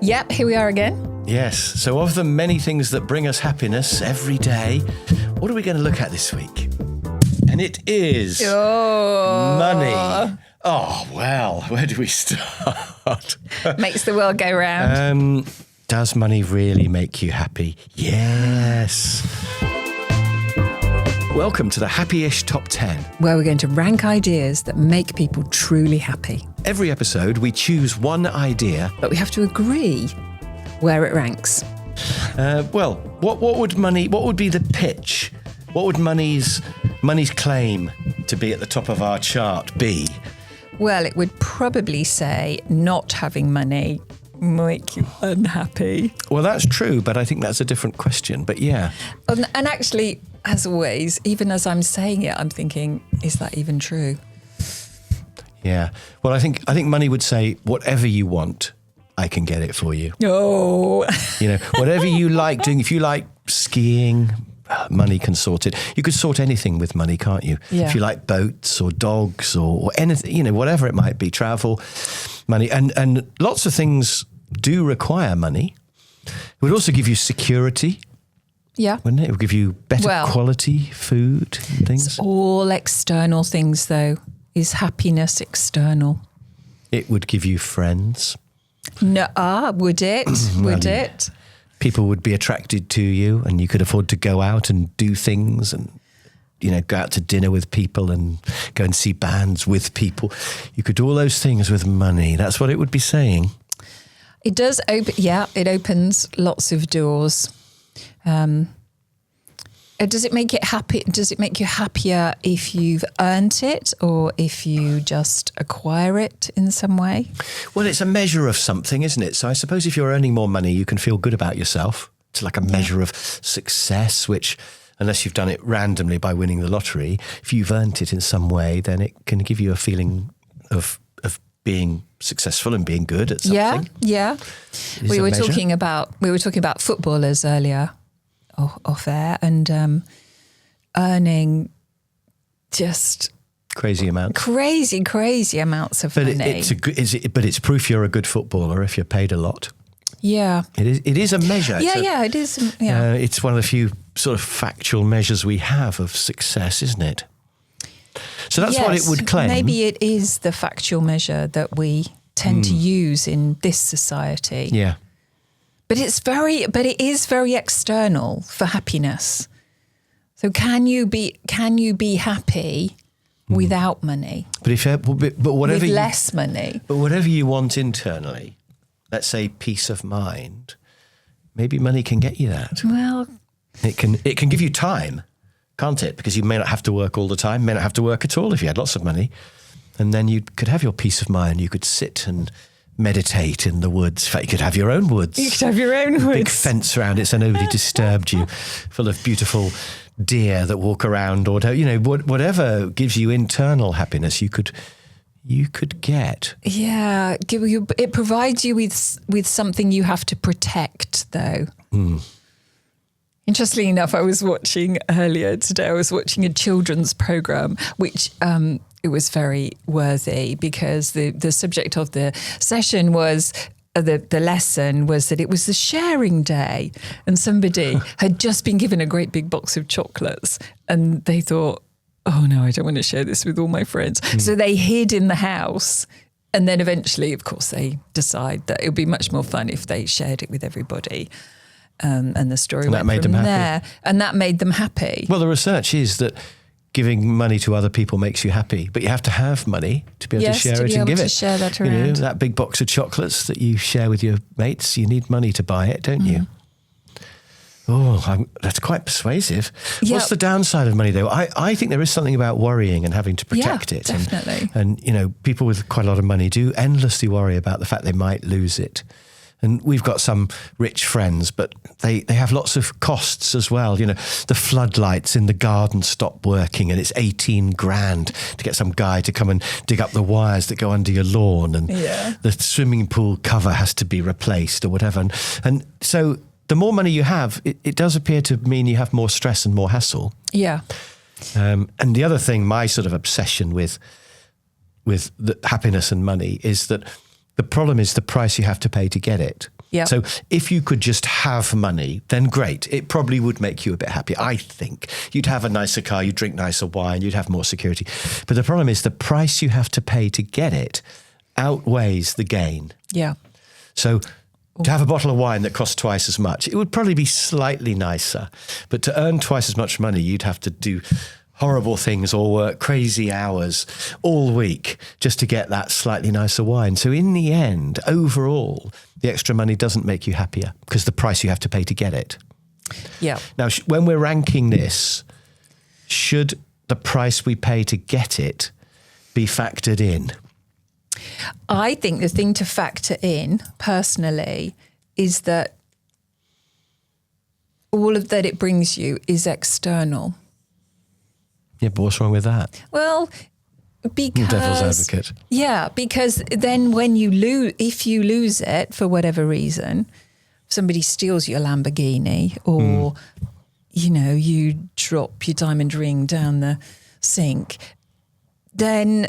Yep, here we are again. Yes. So of the many things that bring us happiness every day, what are we going to look at this week? And it is money. Oh, well, where do we start? Makes the world go round. Does money really make you happy? Yes. Welcome to the Happy-ish Top 10. Where we're going to rank ideas that make people truly happy. Every episode, we choose one idea. But we have to agree where it ranks. What would be the pitch? What would money's claim to be at the top of our chart be? Well, it would probably say not having money make you unhappy. Well, that's true, but I think that's a different question. But yeah. And actually, as always, even as I'm saying it, I'm thinking, is that even true? Yeah. Well, I think money would say, whatever you want, I can get it for you. Oh. You know, whatever you like doing. If you like skiing, money can sort it. You could sort anything with money, can't you? Yeah. If you like boats or dogs or anything, you know, whatever it might be, travel, money. And lots of things do require money. It would also give you security. Yeah. Wouldn't it? It would give you better quality food and things. It's all external things, though. Is happiness external? It would give you friends. No, would it? Would it? People would be attracted to you and you could afford to go out and do things and, you know, go out to dinner with people and go and see bands with people. You could do all those things with money. That's what it would be saying. It does open, it opens lots of doors. Does it make it happy? Does it make you happier if you've earned it or if you just acquire it in some way? Well, it's a measure of something, isn't it? So I suppose if you're earning more money, you can feel good about yourself. It's like a measure of success, which, unless you've done it randomly by winning the lottery, if you've earned it in some way, then it can give you a feeling of being successful and being good at something. Yeah. We were talking about footballers earlier. Off air and earning just crazy amounts of money. But it's proof you're a good footballer if you're paid a lot. Yeah, it is a measure. It is. Yeah, it's one of the few sort of factual measures we have of success, isn't it? So that's what it would claim. Maybe it is the factual measure that we tend to use in this society. Yeah. But it is very external for happiness. So can you be happy without money? But whatever with less money. But whatever you want internally, let's say peace of mind, maybe money can get you that. Well, it can give you time, can't it? Because you may not have to work all the time, may not have to work at all if you had lots of money, and then you could have your peace of mind. You could sit and meditate in the woods. In fact, you could have your own woods. You could have your own woods. Big fence around it so nobody disturbed you, full of beautiful deer that walk around, or, you know, whatever gives you internal happiness, you could get. Yeah, it provides you with something you have to protect, though. Interestingly enough, I was watching earlier today, a children's program, which it was very worthy because the subject of the session was, the lesson was that it was the sharing day and somebody had just been given a great big box of chocolates and they thought, oh no, I don't want to share this with all my friends. So they hid in the house. And then eventually, of course, they decide that it would be much more fun if they shared it with everybody. And the story went from there. And that made them happy. Well, the research is that giving money to other people makes you happy, but you have to have money to be able to share it and give it. Share that around. You know, that big box of chocolates that you share with your mates, you need money to buy it, don't you? Oh, that's quite persuasive. Yep. What's the downside of money, though? I think there is something about worrying and having to protect it. Definitely. And, you know, people with quite a lot of money do endlessly worry about the fact they might lose it. And we've got some rich friends, but they have lots of costs as well. You know, the floodlights in the garden stop working and it's 18 grand to get some guy to come and dig up the wires that go under your lawn. And the swimming pool cover has to be replaced or whatever. And so the more money you have, it does appear to mean you have more stress and more hassle. Yeah. And the other thing, my sort of obsession with the happiness and money is that the problem is the price you have to pay to get it. Yeah. So if you could just have money, then great. It probably would make you a bit happier. I think you'd have a nicer car, you'd drink nicer wine, you'd have more security. But the problem is the price you have to pay to get it outweighs the gain. Yeah. So to have a bottle of wine that costs twice as much, it would probably be slightly nicer. But to earn twice as much money, you'd have to do horrible things or work crazy hours all week just to get that slightly nicer wine. So in the end, overall, the extra money doesn't make you happier because the price you have to pay to get it. Yeah. Now, when we're ranking this, should the price we pay to get it be factored in? I think the thing to factor in, personally, is that all of that it brings you is external. Yeah, but what's wrong with that? Well, because... Devil's advocate. Yeah, because then when if you lose it for whatever reason, somebody steals your Lamborghini or, you drop your diamond ring down the sink, then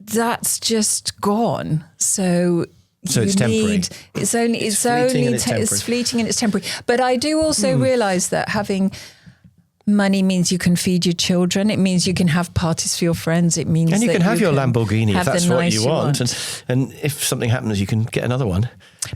that's just gone. So it's temporary. It's fleeting and it's temporary. But I do also realise that having money means you can feed your children. It means you can have parties for your friends. It means and you can have your Lamborghini if that's what you want. And if something happens, you can get another one.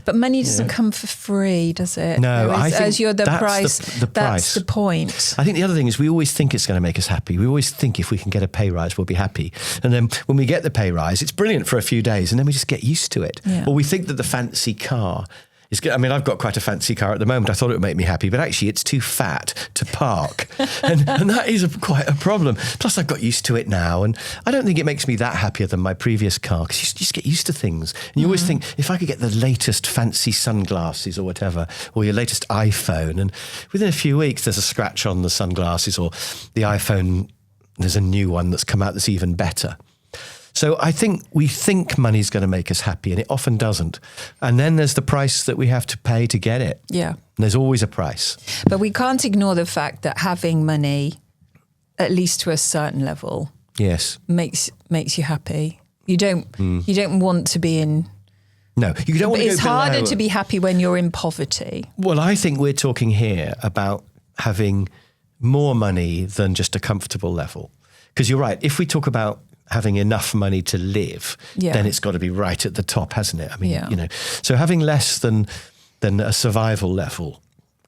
But money doesn't come for free, does it? No, I think as you're the that's price. the That's price. the point. I think the other thing is we always think it's going to make us happy. We always think if we can get a pay rise, we'll be happy. And then when we get the pay rise, it's brilliant for a few days, and then we just get used to it. Yeah. Or we think that the fancy car is good. I mean, I've got quite a fancy car at the moment. I thought it would make me happy, but actually it's too fat to park. and that is quite a problem. Plus, I've got used to it now. And I don't think it makes me that happier than my previous car because you just get used to things. And you always think, if I could get the latest fancy sunglasses or whatever, or your latest iPhone, and within a few weeks, there's a scratch on the sunglasses or the iPhone, there's a new one that's come out that's even better. So I think we think money's going to make us happy, and it often doesn't. And then there's the price that we have to pay to get it. Yeah. And there's always a price. But we can't ignore the fact that having money, at least to a certain level, yes, makes you happy. You don't want to be in. No, you don't want to go It's harder to be happy when you're in poverty. Well, I think we're talking here about having more money than just a comfortable level. Because you're right. If we talk about having enough money to live, then it's got to be right at the top, hasn't it? I mean, so having less than a survival level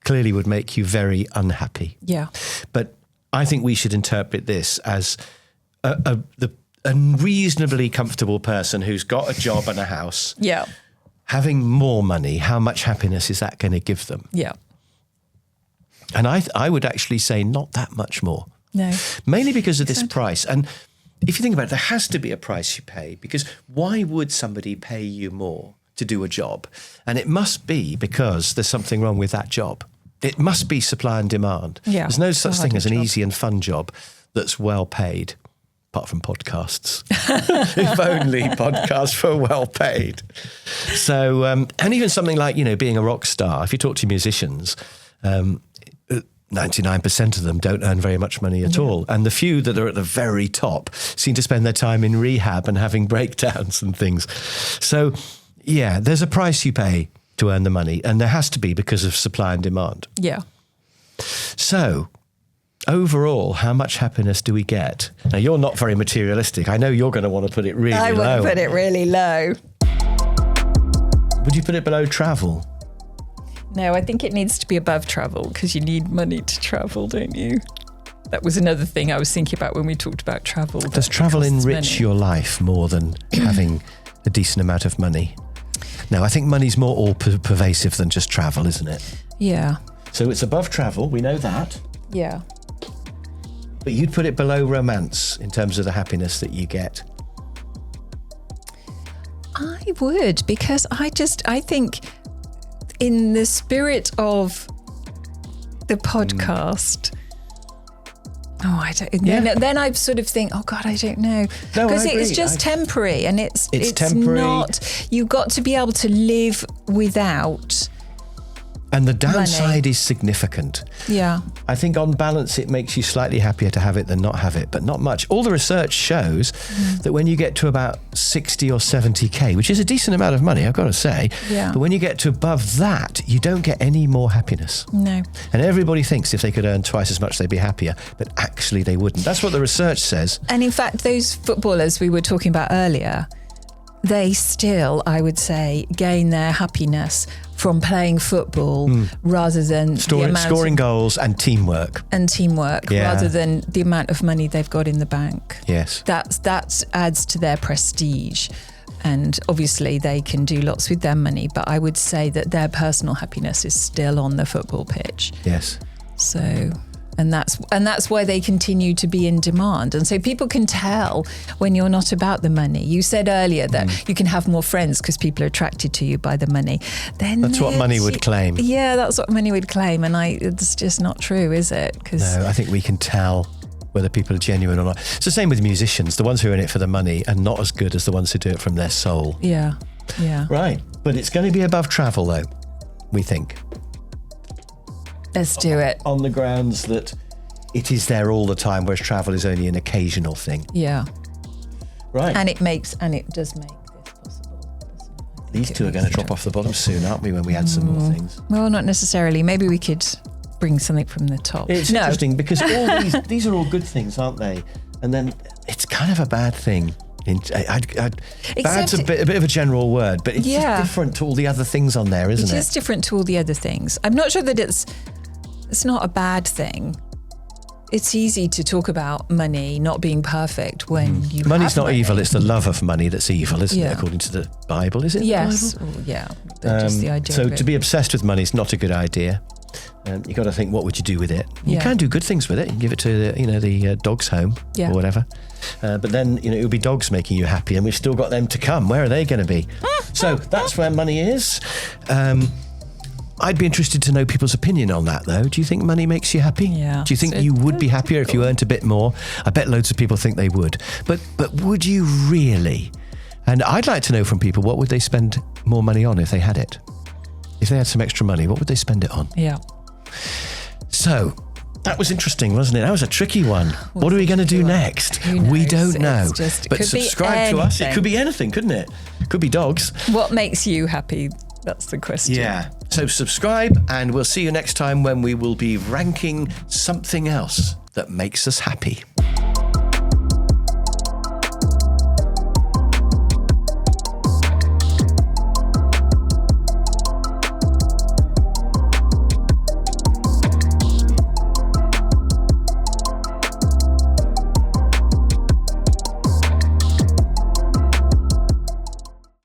clearly would make you very unhappy. Yeah. But I think we should interpret this as a reasonably comfortable person who's got a job and a house. Yeah. Having more money, how much happiness is that going to give them? Yeah. And I would actually say not that much more. No. Mainly because of this price. And if you think about it, there has to be a price you pay, because why would somebody pay you more to do a job? And it must be because there's something wrong with that job. It must be supply and demand. Yeah, there's no such thing as an job. easy and fun job that's well paid, apart from podcasts. If only podcasts were well paid. So, and even something like, being a rock star, if you talk to musicians, 99% of them don't earn very much money at all. And the few that are at the very top seem to spend their time in rehab and having breakdowns and things. So, yeah, there's a price you pay to earn the money, and there has to be because of supply and demand. Yeah. So, overall, how much happiness do we get? Now, you're not very materialistic. I know you're going to want to put it really low. I want to put it really low. Would you put it below travel? No, I think it needs to be above travel because you need money to travel, don't you? That was another thing I was thinking about when we talked about travel. Does travel enrich your life more than having a decent amount of money? No, I think money's more all-pervasive than just travel, isn't it? Yeah. So it's above travel, we know that. Yeah. But you'd put it below romance in terms of the happiness that you get. I would, because I think in the spirit of the podcast, I don't know. Then I sort of think, oh God, I don't know. Because it's just temporary, and it's temporary. not, you've got to be able to live without And the downside money is significant. Yeah. I think on balance, it makes you slightly happier to have it than not have it, but not much. All the research shows that when you get to about 60 or 70K, which is a decent amount of money, I've got to say, Yeah. but when you get to above that, you don't get any more happiness. No. And everybody thinks if they could earn twice as much, they'd be happier, but actually they wouldn't. That's what the research says. And in fact, those footballers we were talking about earlier, they still, I would say, gain their happiness from playing football rather than Scoring goals and teamwork. Rather than the amount of money they've got in the bank. Yes. That adds to their prestige. And obviously they can do lots with their money, but I would say that their personal happiness is still on the football pitch. Yes. So, and that's why they continue to be in demand. And so people can tell when you're not about the money. You said earlier that you can have more friends because people are attracted to you by the money. Then That's what money would claim. Yeah, that's what money would claim. And it's just not true, is it? No, I think we can tell whether people are genuine or not. It's the same with musicians. The ones who are in it for the money are not as good as the ones who do it from their soul. Yeah, yeah. Right. But it's going to be above travel, though, we think. Let's do it. On the grounds that it is there all the time, whereas travel is only an occasional thing. Yeah. Right. And it does make this possible. These two are going to drop off the bottom soon, aren't we, when we add some more things? Well, not necessarily. Maybe we could bring something from the top. It's interesting because all these are all good things, aren't they? And then it's kind of a bad thing. Bad's a bit of a general word, but it's just different to all the other things on there, isn't it? It is different to all the other things. I'm not sure that it's not a bad thing. It's easy to talk about money not being perfect when you Money's have not money. evil, it's the love of money that's evil, isn't it, according to the Bible, is it? Yes. The Bible? Well, yeah. Just the idea so of it. to be obsessed with money is not a good idea. You've got to think, what would you do with it? You can do good things with it. You can give it to the dog's home or whatever. But then, it would be dogs making you happy, and we've still got them to come. Where are they going to be? So that's where money is. I'd be interested to know people's opinion on that, though. Do you think money makes you happy? Yeah. Do you think you would be happier if you earned a bit more? I bet loads of people think they would. But would you really? And I'd like to know from people, what would they spend more money on if they had it? If they had some extra money, what would they spend it on? Yeah. So that was interesting, wasn't it? That was a tricky one. What are we going to do next? We don't know. But subscribe to us. It could be anything, couldn't it? It could be dogs. What makes you happy? That's the question. Yeah. So subscribe, and we'll see you next time when we will be ranking something else that makes us happy.